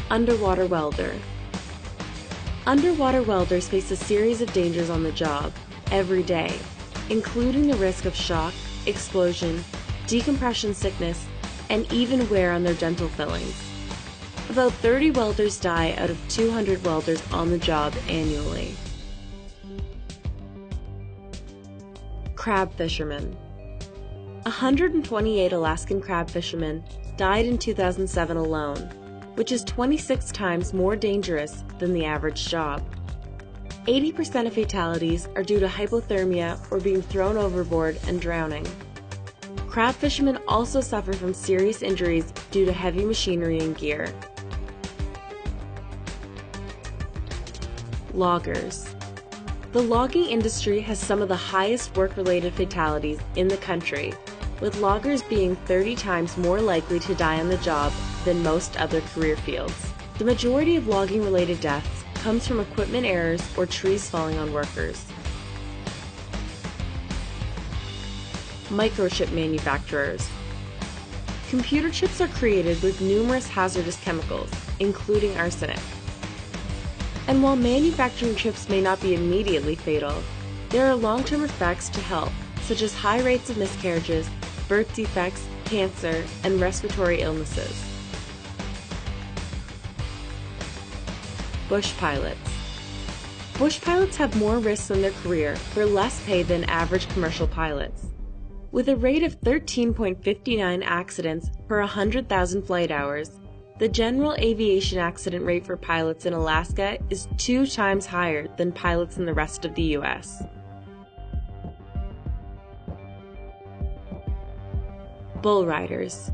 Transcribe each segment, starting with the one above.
Underwater welder. Underwater welders face a series of dangers on the job every day, including the risk of shock, explosion, decompression sickness, and even wear on their dental fillings. About 30 welders die out of 200 welders on the job annually. Crab fishermen. 128 Alaskan crab fishermen died in 2007 alone, which is 26 times more dangerous than the average job. 80% of fatalities are due to hypothermia or being thrown overboard and drowning. Crab fishermen also suffer from serious injuries due to heavy machinery and gear. Loggers. The logging industry has some of the highest work-related fatalities in the country, with loggers being 30 times more likely to die on the job than most other career fields. The majority of logging-related deaths comes from equipment errors or trees falling on workers. Microchip manufacturers. Computer chips are created with numerous hazardous chemicals, including arsenic. And while manufacturing chips may not be immediately fatal, there are long-term effects to health, such as high rates of miscarriages, birth defects, cancer, and respiratory illnesses. Bush pilots. Bush pilots have more risks in their career for less pay than average commercial pilots. With a rate of 13.59 accidents per 100,000 flight hours, the general aviation accident rate for pilots in Alaska is 2 times higher than pilots in the rest of the U.S. Bull riders.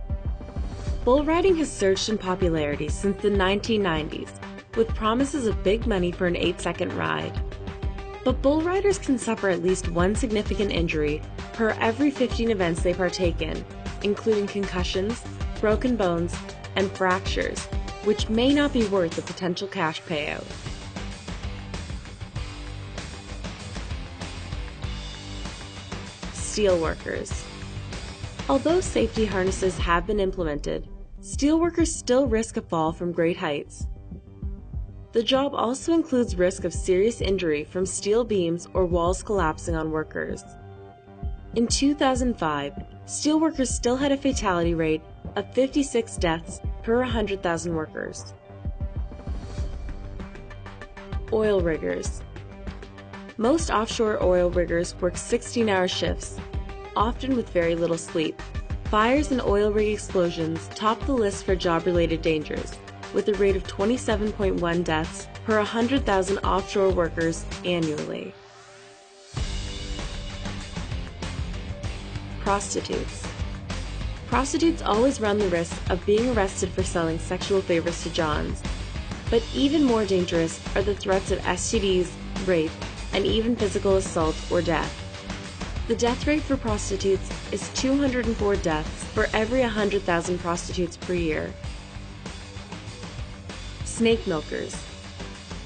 Bull riding has surged in popularity since the 1990s, with promises of big money for an 8-second ride. But bull riders can suffer at least one significant injury per every 15 events they partake in, including concussions, broken bones, and fractures, which may not be worth the potential cash payout. Steelworkers. Although safety harnesses have been implemented, steelworkers still risk a fall from great heights. The job also includes risk of serious injury from steel beams or walls collapsing on workers. In 2005, steelworkers still had a fatality rate of 56 deaths per 100,000 workers. Oil riggers. Most offshore oil riggers work 16-hour shifts, often with very little sleep. Fires and oil rig explosions top the list for job-related dangers, with a rate of 27.1 deaths per 100,000 offshore workers annually. Prostitutes. Prostitutes always run the risk of being arrested for selling sexual favors to Johns. But even more dangerous are the threats of STDs, rape, and even physical assault or death. The death rate for prostitutes is 204 deaths for every 100,000 prostitutes per year. Snake milkers.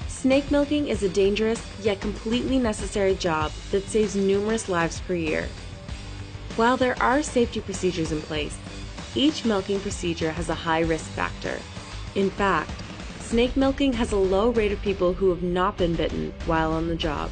Snake milking is a dangerous yet completely necessary job that saves numerous lives per year. While there are safety procedures in place, each milking procedure has a high risk factor. In fact, snake milking has a low rate of people who have not been bitten while on the job.